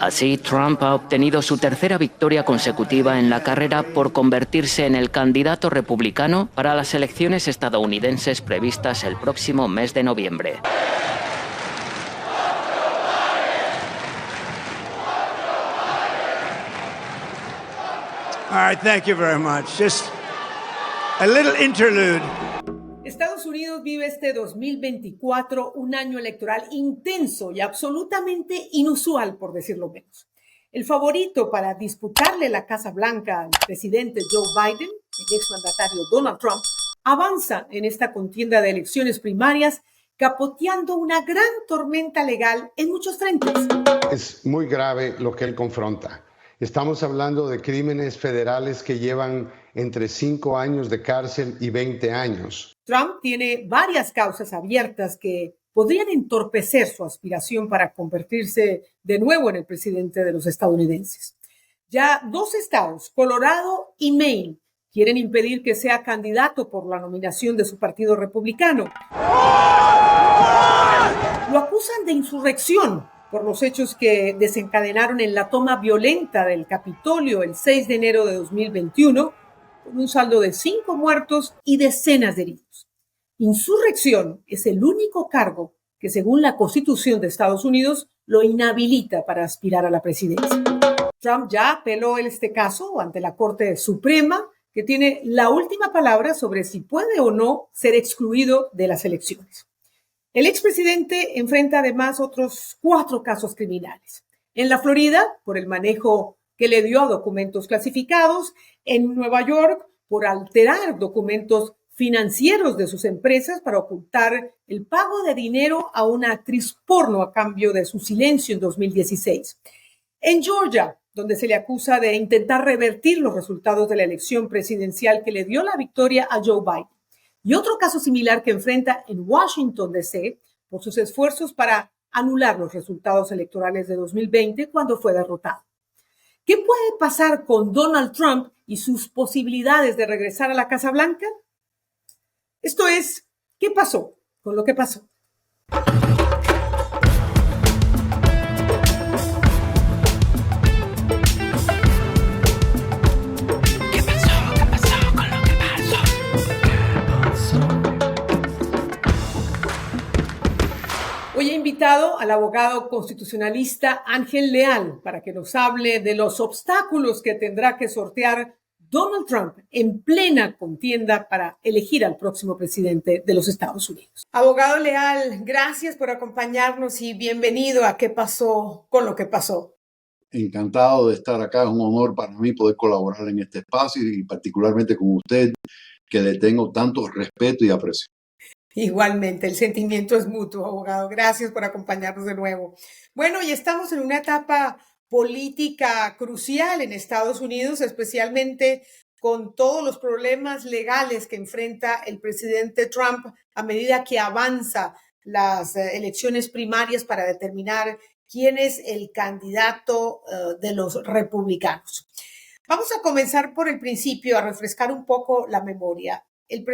Así, Trump ha obtenido su tercera victoria consecutiva en la carrera por convertirse en el candidato republicano para las elecciones estadounidenses previstas el próximo mes de noviembre. All right, thank you very much. Just a little interlude. Estados Unidos vive este 2024 un año electoral intenso y absolutamente inusual, por decirlo menos. El favorito para disputarle la Casa Blanca al presidente Joe Biden, el exmandatario Donald Trump, avanza en esta contienda de elecciones primarias, capoteando una gran tormenta legal en muchos frentes. Es muy grave lo que él confronta. Estamos hablando de crímenes federales que llevan entre 5 años de cárcel y 20 años. Trump tiene varias causas abiertas que podrían entorpecer su aspiración para convertirse de nuevo en el presidente de los estadounidenses. Ya 2 estados, Colorado y Maine, quieren impedir que sea candidato por la nominación de su partido republicano. Lo acusan de insurrección por los hechos que desencadenaron en la toma violenta del Capitolio el 6 de enero de 2021, con un saldo de 5 muertos y decenas de heridos. Insurrección es el único cargo que, según la Constitución de Estados Unidos, lo inhabilita para aspirar a la presidencia. Trump ya apeló este caso ante la Corte Suprema, que tiene la última palabra sobre si puede o no ser excluido de las elecciones. El expresidente enfrenta además otros 4 casos criminales. En la Florida, por el manejo que le dio a documentos clasificados. En Nueva York, por alterar documentos financieros de sus empresas para ocultar el pago de dinero a una actriz porno a cambio de su silencio en 2016. En Georgia, donde se le acusa de intentar revertir los resultados de la elección presidencial que le dio la victoria a Joe Biden. Y otro caso similar que enfrenta en Washington, D.C., por sus esfuerzos para anular los resultados electorales de 2020 cuando fue derrotado. ¿Qué puede pasar con Donald Trump y sus posibilidades de regresar a la Casa Blanca? Esto es, ¿qué pasó con lo que pasó? Hoy he invitado al abogado constitucionalista Ángel Leal para que nos hable de los obstáculos que tendrá que sortear Donald Trump en plena contienda para elegir al próximo presidente de los Estados Unidos. Abogado Leal, gracias por acompañarnos y bienvenido a ¿Qué pasó con lo que pasó? Encantado de estar acá, es un honor para mí poder colaborar en este espacio y particularmente con usted, que le tengo tanto respeto y aprecio. Igualmente, el sentimiento es mutuo, abogado. Gracias por acompañarnos de nuevo. Bueno, y estamos en una etapa política crucial en Estados Unidos, especialmente con todos los problemas legales que enfrenta el presidente Trump a medida que avanza las elecciones primarias para determinar quién es el candidato de los republicanos. Vamos a comenzar por el principio, a refrescar un poco la memoria. El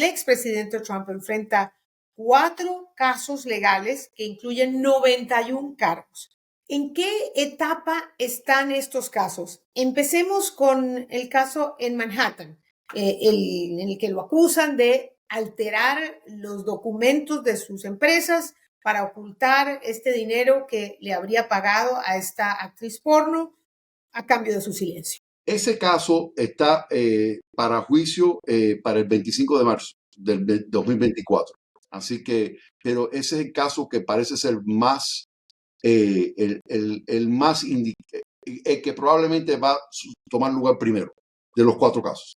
expresidente Trump enfrenta 4 casos legales que incluyen 91 cargos. ¿En qué etapa están estos casos? Empecemos con el caso en Manhattan, en el que lo acusan de alterar los documentos de sus empresas para ocultar este dinero que le habría pagado a esta actriz porno a cambio de su silencio. Ese caso está para juicio para el 25 de marzo del 2024. Así que, pero ese es el caso que parece ser más, el que probablemente va a tomar lugar primero de los 4 casos.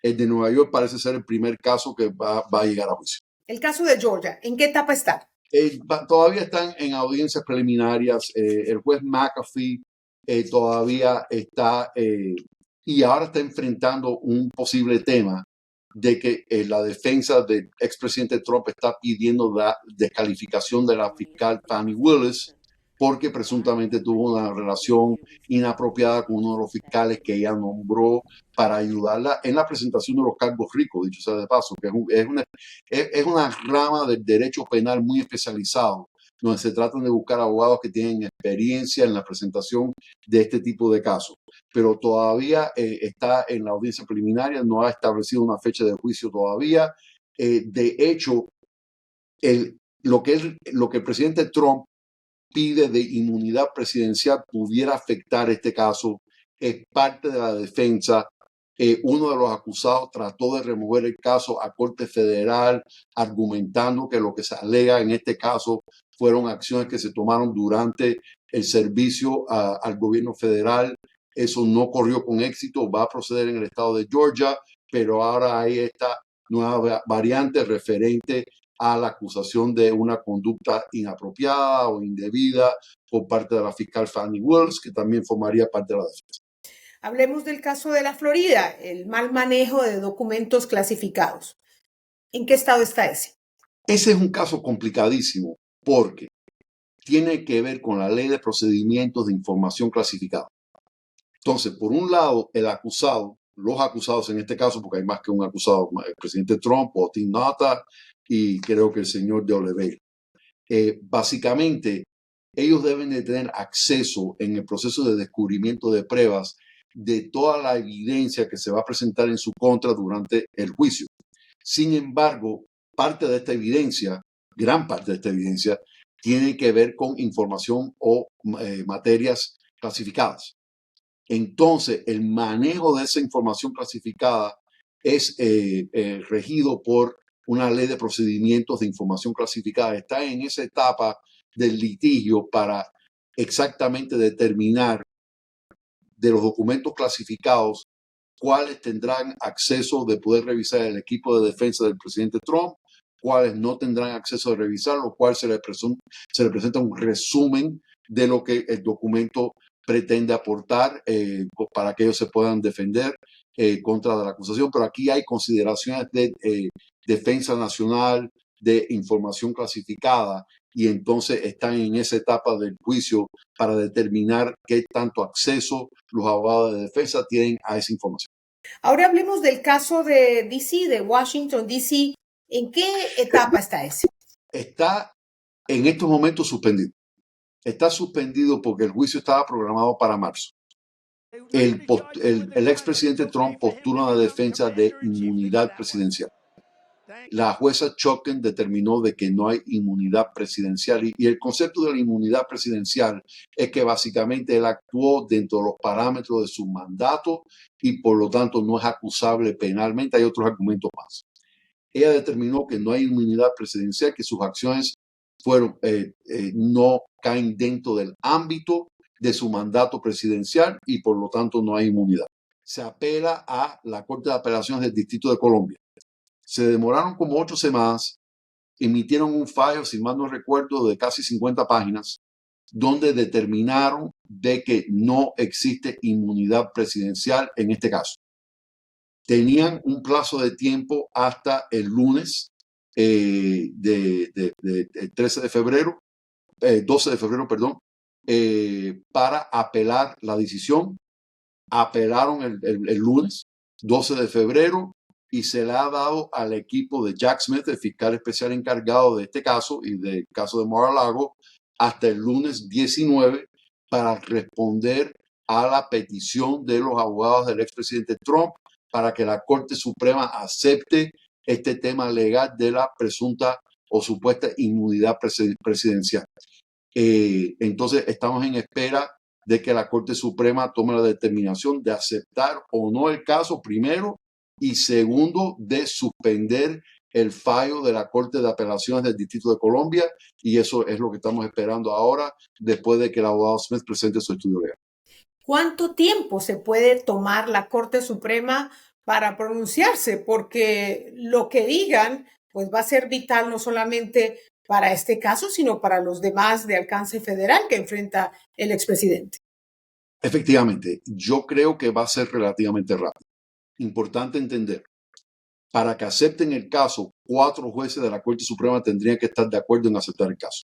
El de Nueva York parece ser el primer caso que va a llegar a juicio. El caso de Georgia, ¿en qué etapa está? Todavía están en audiencias preliminarias. El juez McAfee todavía está y ahora está enfrentando un posible tema de que la defensa del expresidente Trump está pidiendo la descalificación de la fiscal Fani Willis porque presuntamente tuvo una relación inapropiada con uno de los fiscales que ella nombró para ayudarla en la presentación de los cargos ricos, dicho sea de paso, que es una rama del derecho penal muy especializado donde se tratan de buscar abogados que tienen experiencia en la presentación de este tipo de casos. Pero todavía está en la audiencia preliminar, no ha establecido una fecha de juicio todavía. De hecho, lo que el presidente Trump pide de inmunidad presidencial pudiera afectar este caso. Es parte de la defensa. Uno de los acusados trató de remover el caso a Corte Federal, argumentando que lo que se alega en este caso fueron acciones que se tomaron durante el servicio al gobierno federal. Eso no corrió con éxito, va a proceder en el estado de Georgia, pero ahora hay esta nueva variante referente a la acusación de una conducta inapropiada o indebida por parte de la fiscal Fani Willis, que también formaría parte de la defensa. Hablemos del caso de la Florida, el mal manejo de documentos clasificados. ¿En qué estado está ese? Ese es un caso complicadísimo porque tiene que ver con la ley de procedimientos de información clasificada. Entonces, por un lado, los acusados en este caso, porque hay más que un acusado, el presidente Trump, Tim Nata y creo que el señor de Oliveira. Básicamente, ellos deben de tener acceso en el proceso de descubrimiento de pruebas de toda la evidencia que se va a presentar en su contra durante el juicio. Sin embargo, parte de esta evidencia, gran parte de esta evidencia, tiene que ver con información o materias clasificadas. Entonces, el manejo de esa información clasificada es regido por una ley de procedimientos de información clasificada. Está en esa etapa del litigio para exactamente determinar de los documentos clasificados cuáles tendrán acceso de poder revisar el equipo de defensa del presidente Trump, cuáles no tendrán acceso de revisar, lo cual se le presenta un resumen de lo que el documento pretende aportar para que ellos se puedan defender contra la acusación. Pero aquí hay consideraciones de defensa nacional, de información clasificada, y entonces están en esa etapa del juicio para determinar qué tanto acceso los abogados de defensa tienen a esa información. Ahora hablemos del caso de DC, de Washington, D.C. ¿En qué etapa está ese? Está en estos momentos suspendido. Está suspendido porque el juicio estaba programado para marzo. El expresidente Trump postula una defensa de inmunidad presidencial. La jueza Choken determinó de que no hay inmunidad presidencial y el concepto de la inmunidad presidencial es que básicamente él actuó dentro de los parámetros de su mandato y por lo tanto no es acusable penalmente. Hay otros argumentos más. Ella determinó que no hay inmunidad presidencial, que sus acciones no caen dentro del ámbito de su mandato presidencial y por lo tanto no hay inmunidad. Se apela a la Corte de Apelaciones del Distrito de Colombia. Se demoraron como 8 semanas, emitieron un fallo, si mal no recuerdo, de casi 50 páginas, donde determinaron de que no existe inmunidad presidencial en este caso. Tenían un plazo de tiempo hasta el lunes el 13 de febrero, 12 de febrero, perdón, para apelar la decisión. Apelaron el lunes 12 de febrero y se le ha dado al equipo de Jack Smith, el fiscal especial encargado de este caso y del caso de Mar-a-Lago, hasta el lunes 19 para responder a la petición de los abogados del expresidente Trump para que la Corte Suprema acepte este tema legal de la presunta o supuesta inmunidad presidencial. Entonces estamos en espera de que la Corte Suprema tome la determinación de aceptar o no el caso primero y segundo de suspender el fallo de la Corte de Apelaciones del Distrito de Colombia, y eso es lo que estamos esperando ahora después de que el abogado Smith presente su estudio legal. ¿Cuánto tiempo se puede tomar la Corte Suprema para pronunciarse? Porque lo que digan pues va a ser vital no solamente para este caso, sino para los demás de alcance federal que enfrenta el expresidente. Efectivamente, yo creo que va a ser relativamente rápido. Importante entender, para que acepten el caso, 4 jueces de la Corte Suprema tendrían que estar de acuerdo en aceptar el caso.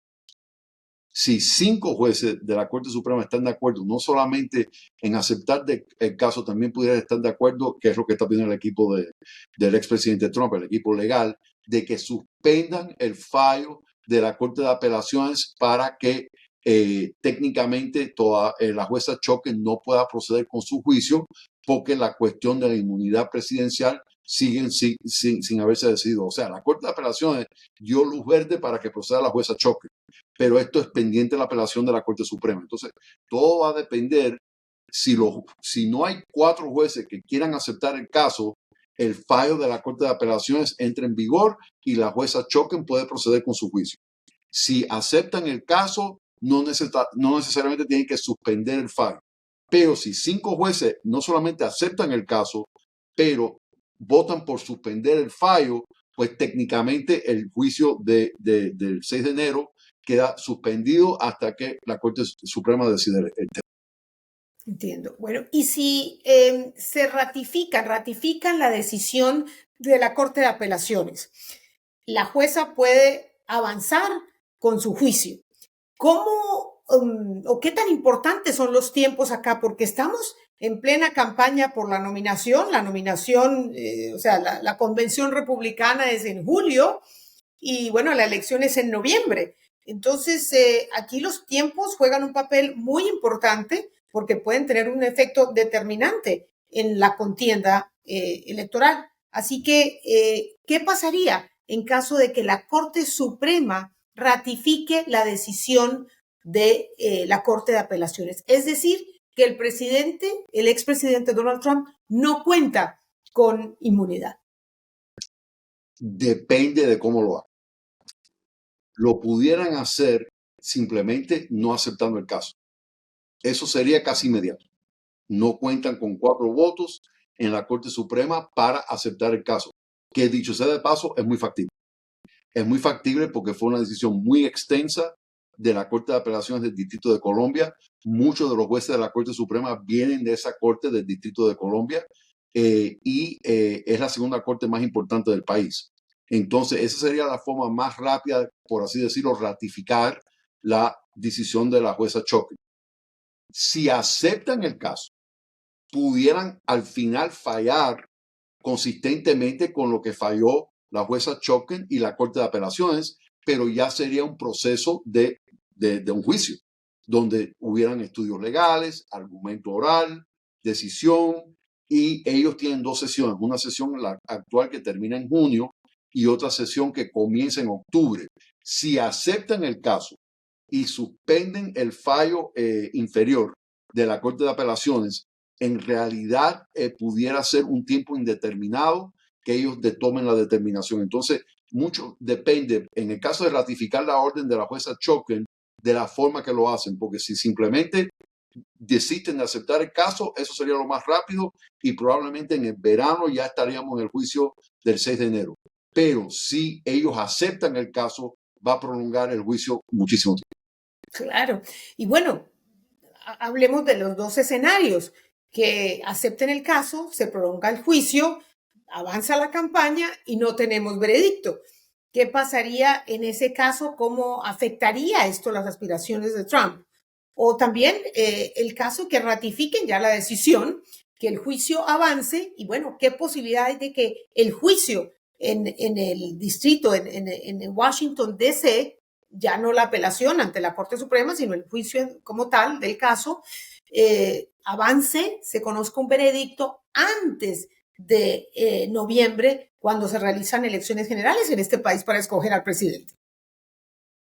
Si 5 jueces de la Corte Suprema están de acuerdo, no solamente en aceptar el caso, también pudieran estar de acuerdo, que es lo que está pidiendo el equipo del expresidente Trump, el equipo legal, de que suspendan el fallo de la Corte de Apelaciones para que técnicamente la jueza Choquet no pueda proceder con su juicio, porque la cuestión de la inmunidad presidencial sigue sin haberse decidido. O sea, la Corte de Apelaciones dio luz verde para que proceda la jueza Choquet, pero esto es pendiente de la apelación de la Corte Suprema. Entonces, todo va a depender si no hay 4 jueces que quieran aceptar el caso, el fallo de la Corte de Apelaciones entra en vigor y la jueza Choquet puede proceder con su juicio. Si aceptan el caso, no necesariamente tienen que suspender el fallo. Pero si 5 jueces no solamente aceptan el caso, pero votan por suspender el fallo, pues técnicamente el juicio del 6 de enero queda suspendido hasta que la Corte Suprema decida el tema. Entiendo. Bueno, y si se ratifican la decisión de la Corte de Apelaciones, la jueza puede avanzar con su juicio. ¿Cómo o qué tan importantes son los tiempos acá? Porque estamos en plena campaña por la nominación. O sea, la convención republicana es en julio y bueno, la elección es en noviembre. Entonces, aquí los tiempos juegan un papel muy importante porque pueden tener un efecto determinante en la contienda electoral. Así que, ¿qué pasaría en caso de que la Corte Suprema ratifique la decisión de la Corte de Apelaciones? Es decir, que el expresidente Donald Trump no cuenta con inmunidad. Depende de cómo lo hagan. Lo pudieran hacer simplemente no aceptando el caso. Eso sería casi inmediato. No cuentan con 4 votos en la Corte Suprema para aceptar el caso, que dicho sea de paso, es muy factible. Es muy factible porque fue una decisión muy extensa de la Corte de Apelaciones del Distrito de Colombia. Muchos de los jueces de la Corte Suprema vienen de esa Corte del Distrito de Colombia y es la segunda corte más importante del país. Entonces, esa sería la forma más rápida, por así decirlo, ratificar la decisión de la jueza Choquet. Si aceptan el caso, pudieran al final fallar consistentemente con lo que falló la jueza Choquet y la Corte de Apelaciones, pero ya sería un proceso de un juicio, donde hubieran estudios legales, argumento oral, decisión, y ellos tienen 2 sesiones, una sesión la actual que termina en junio y otra sesión que comienza en octubre. Si aceptan el caso y suspenden el fallo inferior de la Corte de Apelaciones, en realidad pudiera ser un tiempo indeterminado que ellos tomen la determinación. Entonces, mucho depende, en el caso de ratificar la orden de la jueza Choquet, de la forma que lo hacen, porque si simplemente desisten de aceptar el caso, eso sería lo más rápido y probablemente en el verano ya estaríamos en el juicio del 6 de enero. Pero si ellos aceptan el caso, va a prolongar el juicio muchísimo tiempo. Claro. Y bueno, hablemos de los 2 escenarios: que acepten el caso, se prolonga el juicio, avanza la campaña y no tenemos veredicto. ¿Qué pasaría en ese caso? ¿Cómo afectaría esto las aspiraciones de Trump? O también el caso que ratifiquen ya la decisión, que el juicio avance y bueno, ¿qué posibilidad hay de que el juicio en el distrito, en Washington, D.C., ya no la apelación ante la Corte Suprema, sino el juicio como tal del caso, avance, se conozca un veredicto antes de noviembre, cuando se realizan elecciones generales en este país para escoger al presidente?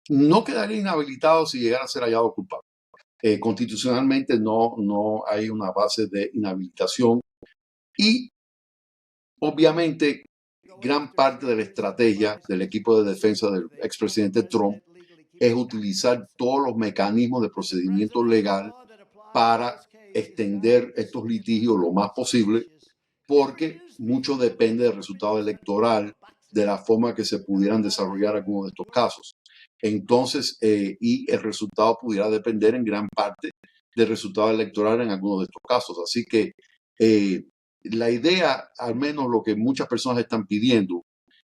No quedaría inhabilitado si llegara a ser hallado culpable. Constitucionalmente no hay una base de inhabilitación y obviamente gran parte de la estrategia del equipo de defensa del expresidente Trump es utilizar todos los mecanismos de procedimiento legal para extender estos litigios lo más posible, porque mucho depende del resultado electoral, de la forma que se pudieran desarrollar algunos de estos casos. Entonces, y el resultado pudiera depender en gran parte del resultado electoral en algunos de estos casos. Así que la idea, al menos lo que muchas personas están pidiendo,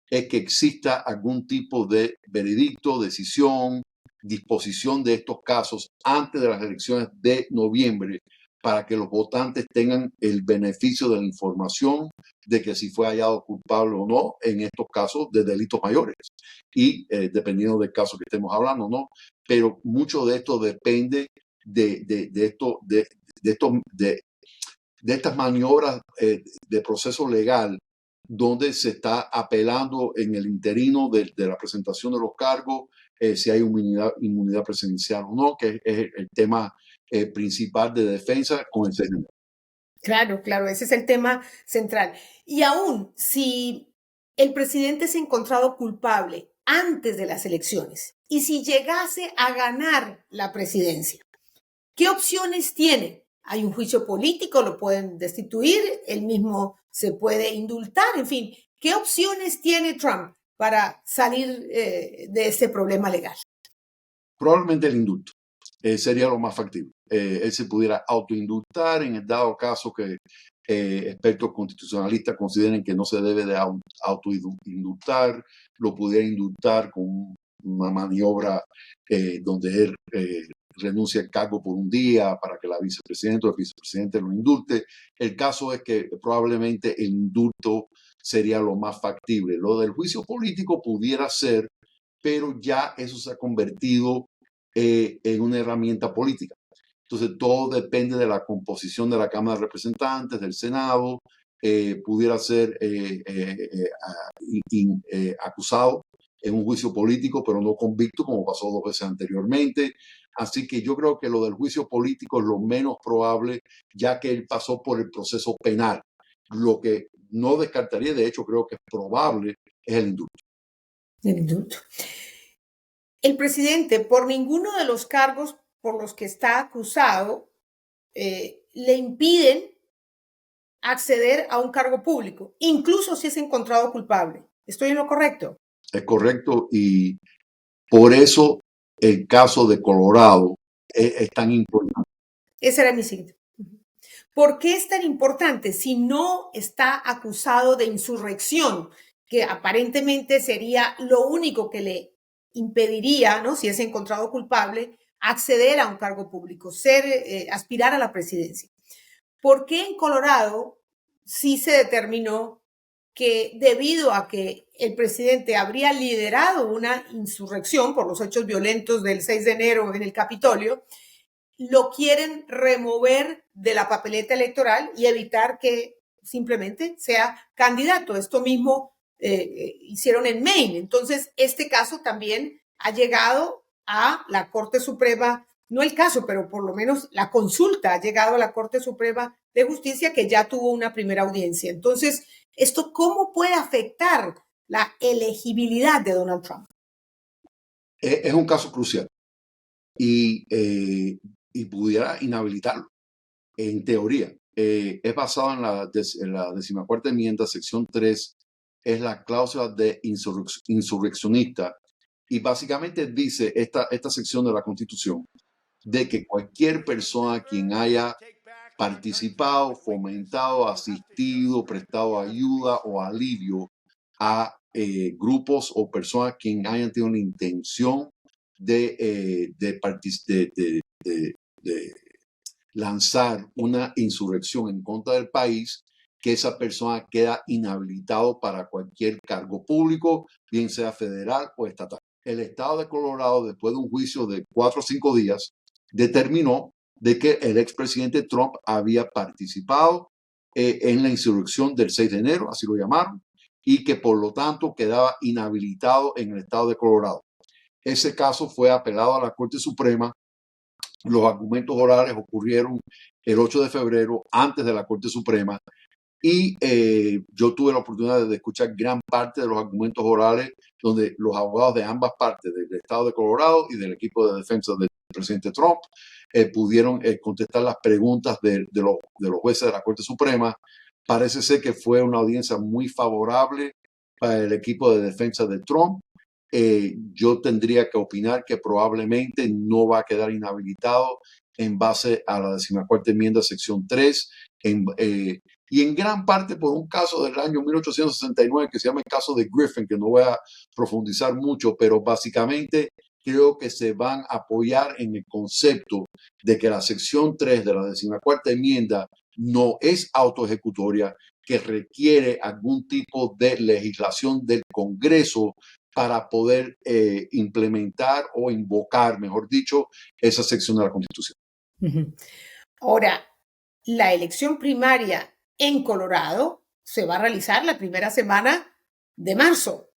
es que exista algún tipo de veredicto, decisión, disposición de estos casos antes de las elecciones de noviembre, para que los votantes tengan el beneficio de la información de que si fue hallado culpable o no en estos casos de delitos mayores y dependiendo del caso que estemos hablando, ¿no? Pero mucho de esto depende de estas maniobras de proceso legal donde se está apelando en el interino de la presentación de los cargos, si hay inmunidad presidencial o no, que es el tema principal de defensa con el Senado. Claro, claro, ese es el tema central. Y aún si el presidente es encontrado culpable antes de las elecciones y si llegase a ganar la presidencia, ¿qué opciones tiene? Hay un juicio político, lo pueden destituir, él mismo se puede indultar, en fin, ¿qué opciones tiene Trump para salir de este problema legal? Probablemente el indulto sería lo más factible. Él se pudiera autoindultar en el dado caso que expertos constitucionalistas consideren que no se debe de autoindultar, lo pudiera indultar con una maniobra donde él renuncia al cargo por un día para que la vicepresidenta o el vicepresidente lo indulte. El caso es que probablemente el indulto sería lo más factible. Lo del juicio político pudiera ser, pero ya eso se ha convertido en una herramienta política. Entonces, todo depende de la composición de la Cámara de Representantes, del Senado. Pudiera ser acusado en un juicio político, pero no convicto, como pasó 2 veces anteriormente. Así que yo creo que lo del juicio político es lo menos probable, ya que él pasó por el proceso penal. Lo que no descartaría, de hecho, creo que es probable, es el indulto. El indulto. El presidente, por ninguno de los cargos por los que está acusado, le impiden acceder a un cargo público, incluso si es encontrado culpable. ¿Estoy en lo correcto? Es correcto, y por eso el caso de Colorado es tan importante. Ese era mi siguiente. ¿Por qué es tan importante si no está acusado de insurrección, que aparentemente sería lo único que le impediría, ¿no?, si es encontrado culpable, acceder a un cargo público, aspirar a la presidencia? ¿Por qué en Colorado sí se determinó que debido a que el presidente habría liderado una insurrección por los hechos violentos del 6 de enero en el Capitolio, lo quieren remover de la papeleta electoral y evitar que simplemente sea candidato? Esto mismo hicieron en Maine. Entonces, este caso también ha llegado a la Corte Suprema, no el caso, pero por lo menos la consulta ha llegado a la Corte Suprema de Justicia, que ya tuvo una primera audiencia. Entonces, ¿esto cómo puede afectar la elegibilidad de Donald Trump? Es un caso crucial y pudiera inhabilitarlo, en teoría. Es basado en la 14ª enmienda, sección 3, es la cláusula de insurreccionista, y básicamente dice esta sección de la Constitución de que cualquier persona quien haya participado, fomentado, asistido, prestado ayuda o alivio a grupos o personas quien hayan tenido una intención de lanzar una insurrección en contra del país, que esa persona queda inhabilitado para cualquier cargo público, bien sea federal o estatal. El estado de Colorado, después de un juicio de 4 o 5 días, determinó de que el expresidente Trump había participado en la insurrección del 6 de enero, así lo llamaron, y que por lo tanto quedaba inhabilitado en el estado de Colorado. Ese caso fue apelado a la Corte Suprema. Los argumentos orales ocurrieron el 8 de febrero antes de la Corte Suprema, y yo tuve la oportunidad de escuchar gran parte de los argumentos orales donde los abogados de ambas partes, del estado de Colorado y del equipo de defensa del presidente Trump, pudieron contestar las preguntas de los jueces de la Corte Suprema. Parece ser que fue una audiencia muy favorable para el equipo de defensa de Trump. Yo tendría que opinar que probablemente no va a quedar inhabilitado en base a la 14ª enmienda, sección 3, y en gran parte por un caso del año 1869 que se llama el caso de Griffin, que no voy a profundizar mucho, pero básicamente creo que se van a apoyar en el concepto de que la sección 3 de la 14ª enmienda no es autoejecutoria, que requiere algún tipo de legislación del Congreso para poder implementar o invocar, mejor dicho, esa sección de la Constitución. Uh-huh. Ahora, la elección primaria en Colorado se va a realizar la primera semana de marzo.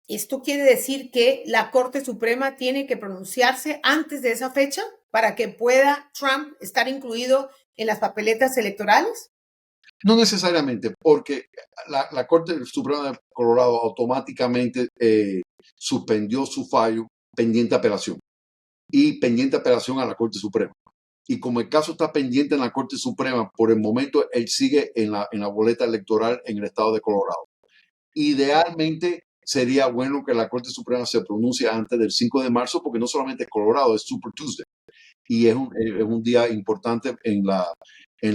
¿Esto quiere decir que la Corte Suprema tiene que pronunciarse antes de esa fecha para que pueda Trump estar incluido en las papeletas electorales? No necesariamente, porque la Corte Suprema de Colorado automáticamente suspendió su fallo pendiente a apelación y pendiente a apelación a la Corte Suprema. Y como el caso está pendiente en la Corte Suprema, por el momento él sigue en la boleta electoral en el estado de Colorado. Idealmente sería bueno que la Corte Suprema se pronuncie antes del 5 de marzo, porque no solamente es Colorado, es Super Tuesday. Y es un día importante en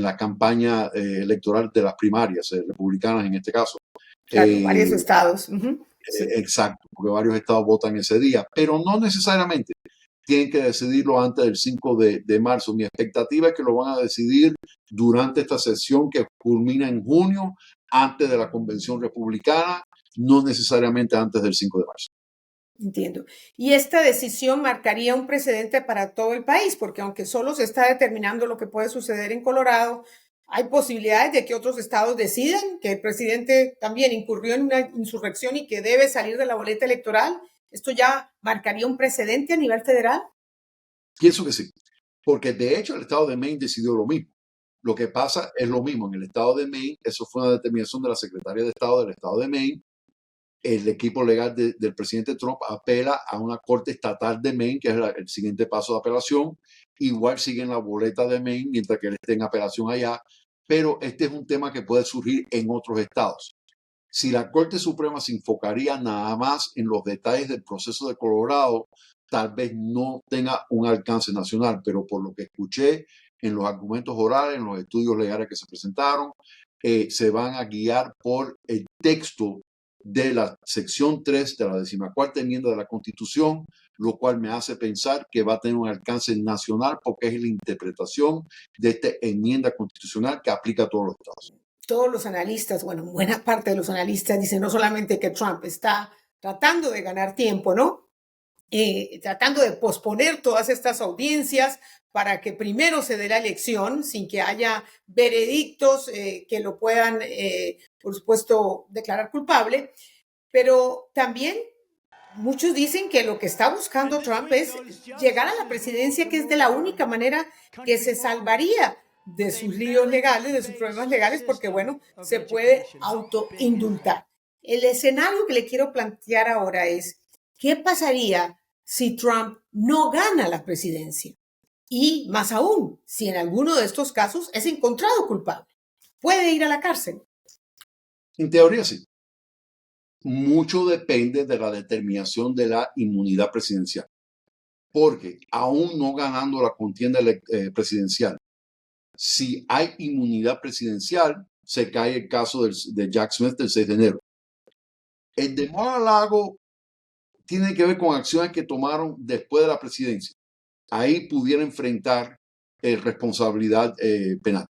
la campaña electoral de las primarias republicanas en este caso. Claro, varios estados. Uh-huh. Sí. Exacto, porque varios estados votan ese día, pero no necesariamente tienen que decidirlo antes del 5 de marzo. Mi expectativa es que lo van a decidir durante esta sesión que culmina en junio, antes de la convención republicana, no necesariamente antes del 5 de marzo. Entiendo. Y esta decisión marcaría un precedente para todo el país, porque aunque solo se está determinando lo que puede suceder en Colorado, hay posibilidades de que otros estados decidan que el presidente también incurrió en una insurrección y que debe salir de la boleta electoral. ¿Esto ya marcaría un precedente a nivel federal? Pienso que sí, porque de hecho el estado de Maine decidió lo mismo. Lo que pasa es lo mismo. En el estado de Maine, eso fue una determinación de la Secretaría de Estado del estado de Maine. El equipo legal del presidente Trump apela a una corte estatal de Maine, que es el siguiente paso de apelación. Igual siguen la boleta de Maine mientras que él esté en apelación allá, pero este es un tema que puede surgir en otros estados. Si la Corte Suprema se enfocaría nada más en los detalles del proceso de Colorado, tal vez no tenga un alcance nacional, pero por lo que escuché en los argumentos orales, en los estudios legales que se presentaron, se van a guiar por el texto de la sección 3 de la 14ª enmienda de la Constitución, lo cual me hace pensar que va a tener un alcance nacional porque es la interpretación de esta enmienda constitucional que aplica a todos los estados. Todos los analistas, bueno, buena parte de los analistas dicen no solamente que Trump está tratando de ganar tiempo, ¿no? Tratando de posponer todas estas audiencias para que primero se dé la elección sin que haya veredictos que lo puedan, por supuesto, declarar culpable. Pero también muchos dicen que lo que está buscando Trump es llegar a la presidencia, que es de la única manera que se salvaría de sus líos legales, de sus problemas legales, porque, bueno, se puede autoindultar. El escenario que le quiero plantear ahora es, ¿qué pasaría si Trump no gana la presidencia? Y más aún, si en alguno de estos casos es encontrado culpable, ¿puede ir a la cárcel? En teoría sí. Mucho depende de la determinación de la inmunidad presidencial. Porque aún no ganando la contienda presidencial, si hay inmunidad presidencial, se cae el caso de Jack Smith del 6 de enero. El de Mar-a-Lago tiene que ver con acciones que tomaron después de la presidencia. Ahí pudiera enfrentar responsabilidad penal.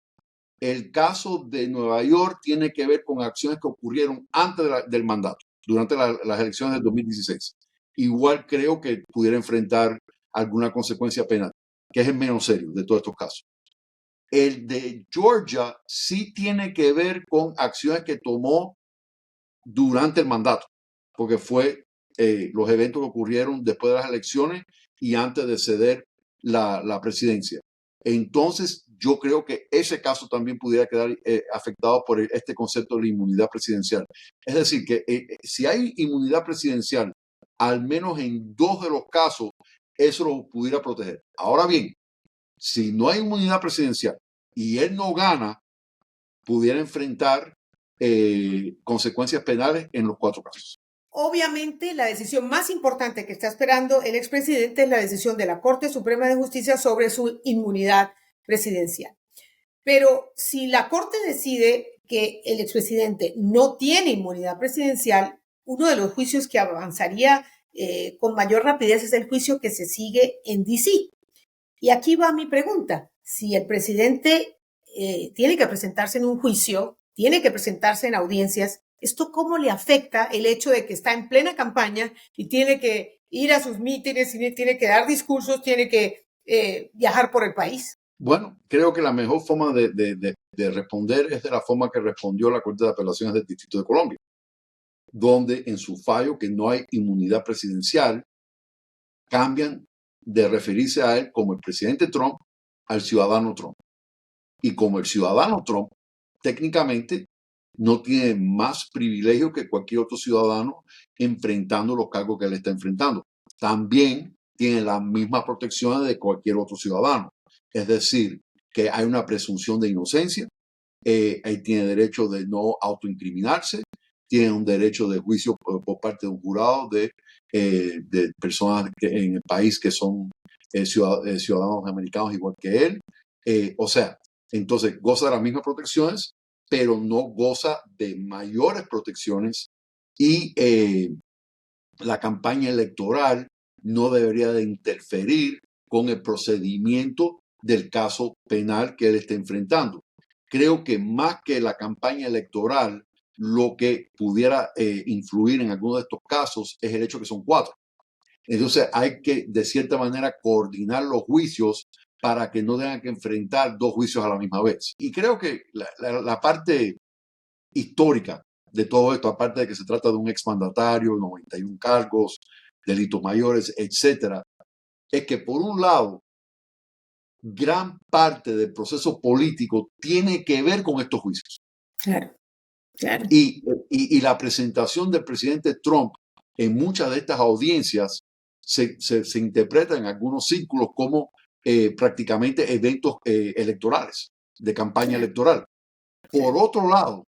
El caso de Nueva York tiene que ver con acciones que ocurrieron antes del mandato, durante las elecciones del 2016. Igual creo que pudiera enfrentar alguna consecuencia penal, que es el menos serio de todos estos casos. El de Georgia sí tiene que ver con acciones que tomó durante el mandato, porque fue los eventos que ocurrieron después de las elecciones y antes de ceder la presidencia. Entonces, yo creo que ese caso también pudiera quedar afectado por este concepto de la inmunidad presidencial. Es decir, que si hay inmunidad presidencial, al menos en 2 de los casos, eso lo pudiera proteger. Ahora bien, si no hay inmunidad presidencial y él no gana, pudiera enfrentar consecuencias penales en los 4 casos. Obviamente, la decisión más importante que está esperando el expresidente es la decisión de la Corte Suprema de Justicia sobre su inmunidad presidencial. Pero si la Corte decide que el expresidente no tiene inmunidad presidencial, uno de los juicios que avanzaría con mayor rapidez es el juicio que se sigue en DC. Y aquí va mi pregunta. Si el presidente tiene que presentarse en un juicio, tiene que presentarse en audiencias, ¿esto cómo le afecta el hecho de que está en plena campaña y tiene que ir a sus mítines, tiene que dar discursos, tiene que viajar por el país? Bueno, creo que la mejor forma de responder es de la forma que respondió la Corte de Apelaciones del Distrito de Colombia, donde en su fallo que no hay inmunidad presidencial, cambian de referirse a él como el presidente Trump al ciudadano Trump. Y como el ciudadano Trump técnicamente no tiene más privilegio que cualquier otro ciudadano enfrentando los cargos que él está enfrentando. También tiene las mismas protecciones de cualquier otro ciudadano. Es decir, que hay una presunción de inocencia, él tiene derecho de no autoincriminarse, tiene un derecho de juicio por parte de un jurado de personas en el país que son ciudadanos americanos igual que él. O sea, entonces goza de las mismas protecciones, pero no goza de mayores protecciones y la campaña electoral no debería de interferir con el procedimiento del caso penal que él está enfrentando. Creo que más que la campaña electoral, lo que pudiera influir en algunos de estos casos es el hecho que son 4. Entonces hay que, de cierta manera, coordinar los juicios para que no tengan que enfrentar 2 juicios a la misma vez. Y creo que la parte histórica de todo esto, aparte de que se trata de un exmandatario, 91 cargos, delitos mayores, etcétera, es que por un lado, gran parte del proceso político tiene que ver con estos juicios. Claro, claro. Y la presentación del presidente Trump en muchas de estas audiencias se interpreta en algunos círculos como prácticamente eventos electorales, de campaña electoral. Por otro lado,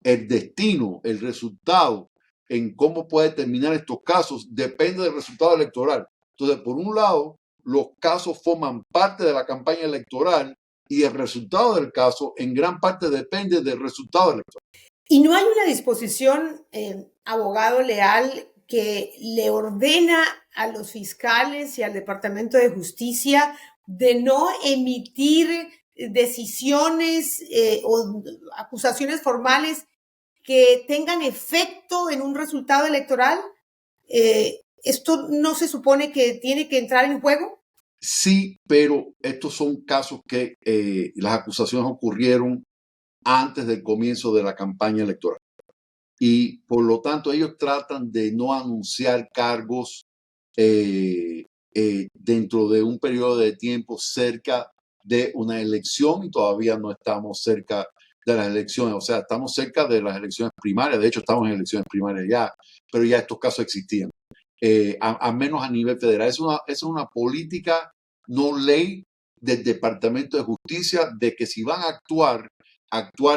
el destino, el resultado en cómo puede terminar estos casos depende del resultado electoral. Entonces, por un lado, los casos forman parte de la campaña electoral y el resultado del caso en gran parte depende del resultado electoral. ¿Y no hay una disposición, abogado Leal, que le ordena a los fiscales y al Departamento de Justicia de no emitir decisiones o acusaciones formales que tengan efecto en un resultado electoral? ¿Esto no se supone que tiene que entrar en juego? Sí, pero estos son casos que las acusaciones ocurrieron antes del comienzo de la campaña electoral. Y por lo tanto ellos tratan de no anunciar cargos dentro de un periodo de tiempo cerca de una elección y todavía no estamos cerca de las elecciones. O sea, estamos cerca de las elecciones primarias. De hecho, estamos en elecciones primarias ya, pero ya estos casos existían. Al menos a nivel federal. Es una política, no ley del Departamento de Justicia de que si van a actuar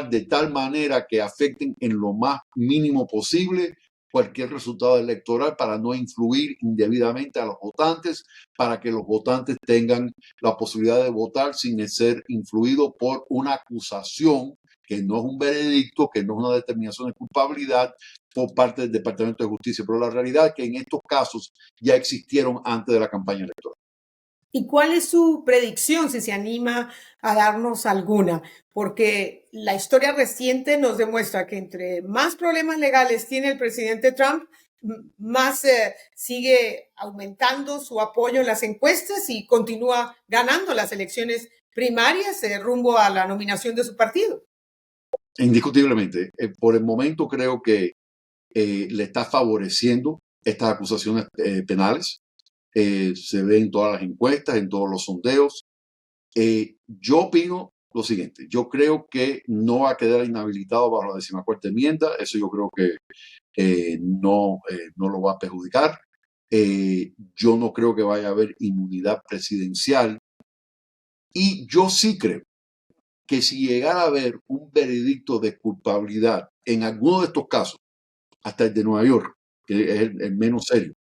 de tal manera que afecten en lo más mínimo posible cualquier resultado electoral para no influir indebidamente a los votantes, para que los votantes tengan la posibilidad de votar sin ser influidos por una acusación que no es un veredicto, que no es una determinación de culpabilidad por parte del Departamento de Justicia. Pero la realidad es que en estos casos ya existieron antes de la campaña electoral. ¿Y cuál es su predicción, si se anima a darnos alguna? Porque la historia reciente nos demuestra que entre más problemas legales tiene el presidente Trump, más sigue aumentando su apoyo en las encuestas y continúa ganando las elecciones primarias rumbo a la nominación de su partido. Indiscutiblemente. Por el momento creo que le está favoreciendo estas acusaciones penales. Se ve en todas las encuestas, en todos los sondeos. Yo opino lo siguiente, yo creo que no va a quedar inhabilitado bajo la 14ª enmienda, eso yo creo que no lo va a perjudicar. Yo no creo que vaya a haber inmunidad presidencial y yo sí creo que si llegara a haber un veredicto de culpabilidad en alguno de estos casos, hasta el de Nueva York, que es el menos serio,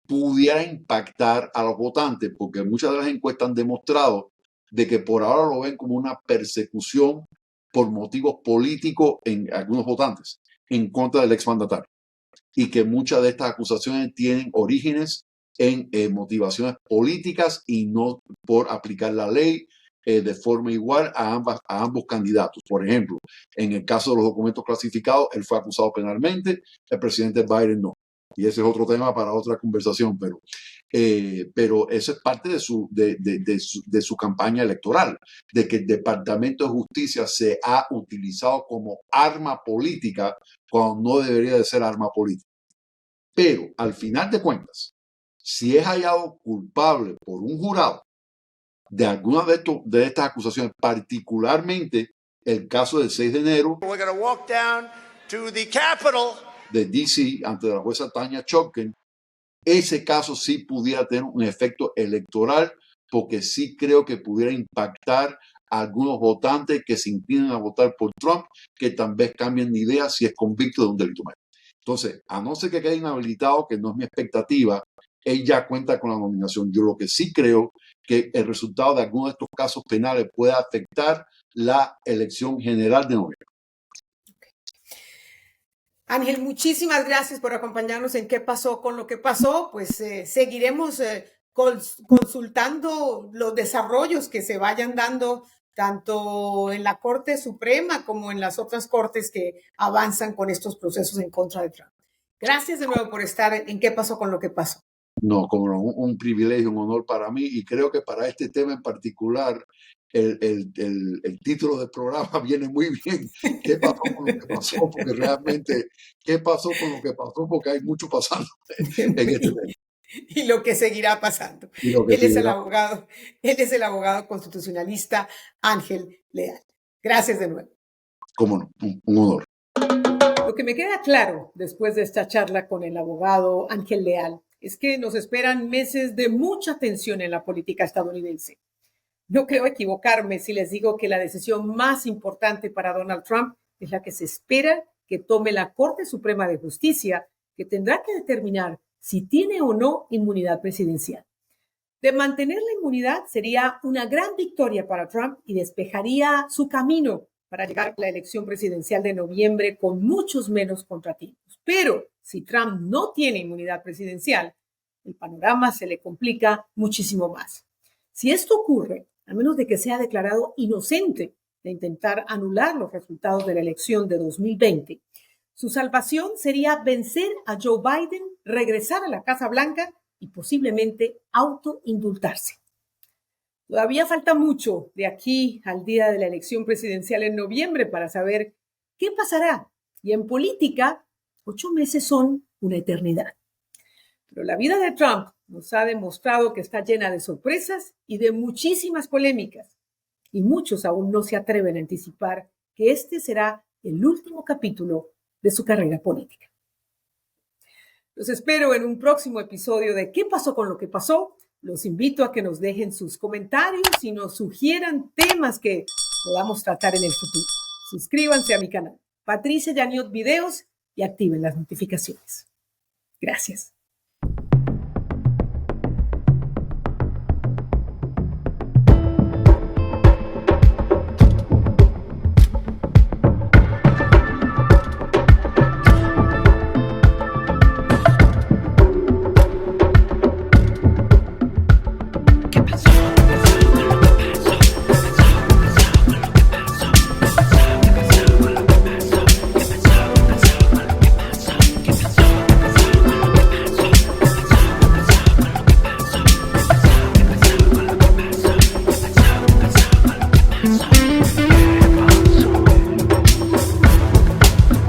pudiera impactar a los votantes, porque muchas de las encuestas han demostrado de que por ahora lo ven como una persecución por motivos políticos en algunos votantes en contra del exmandatario. y que muchas de estas acusaciones tienen orígenes en motivaciones políticas y no por aplicar la ley de forma igual a ambos candidatos. Por ejemplo, en el caso de los documentos clasificados, él fue acusado penalmente, el presidente Biden no. Y ese es otro tema para otra conversación, pero eso es parte de su campaña electoral, de que el Departamento de Justicia se ha utilizado como arma política cuando no debería de ser arma política. Pero al final de cuentas, si es hallado culpable por un jurado de alguna de estas acusaciones, particularmente el caso del 6 de enero de D.C. ante la jueza Tanya Chutkan, ese caso sí pudiera tener un efecto electoral, porque sí creo que pudiera impactar a algunos votantes que se inclinan a votar por Trump, que tal vez cambien de idea si es convicto de un delito menor. Entonces, a no ser que quede inhabilitado, que no es mi expectativa, él ya cuenta con la nominación. Yo lo que sí creo que el resultado de algunos de estos casos penales puede afectar la elección general de noviembre. Ángel, muchísimas gracias por acompañarnos en qué pasó con lo que pasó. Pues seguiremos consultando los desarrollos que se vayan dando tanto en la Corte Suprema como en las otras cortes que avanzan con estos procesos en contra de Trump. Gracias de nuevo por estar en qué pasó con lo que pasó. No, como no, un privilegio, un honor para mí, y creo que para este tema en particular el título del programa viene muy bien. ¿Qué pasó con lo que pasó? Porque realmente, ¿qué pasó con lo que pasó? Porque hay mucho pasando en este tema. Y lo que seguirá pasando. Él es el abogado constitucionalista Ángel Leal. Gracias de nuevo. Cómo no, un honor. Lo que me queda claro después de esta charla con el abogado Ángel Leal es que nos esperan meses de mucha tensión en la política estadounidense. No creo equivocarme si les digo que la decisión más importante para Donald Trump es la que se espera que tome la Corte Suprema de Justicia, que tendrá que determinar si tiene o no inmunidad presidencial. De mantener la inmunidad sería una gran victoria para Trump y despejaría su camino para llegar a la elección presidencial de noviembre con muchos menos contratiempos. Pero si Trump no tiene inmunidad presidencial, el panorama se le complica muchísimo más. Si esto ocurre, a menos de que sea declarado inocente de intentar anular los resultados de la elección de 2020, su salvación sería vencer a Joe Biden, regresar a la Casa Blanca y posiblemente autoindultarse. Todavía falta mucho de aquí al día de la elección presidencial en noviembre para saber qué pasará. Y en política, 8 meses son una eternidad. Pero la vida de Trump nos ha demostrado que está llena de sorpresas y de muchísimas polémicas. Y muchos aún no se atreven a anticipar que este será el último capítulo de su carrera política. Los espero en un próximo episodio de ¿Qué pasó con lo que pasó? Los invito a que nos dejen sus comentarios y nos sugieran temas que podamos tratar en el futuro. Suscríbanse a mi canal, Patricia Yaniot Videos, y activen las notificaciones. Gracias.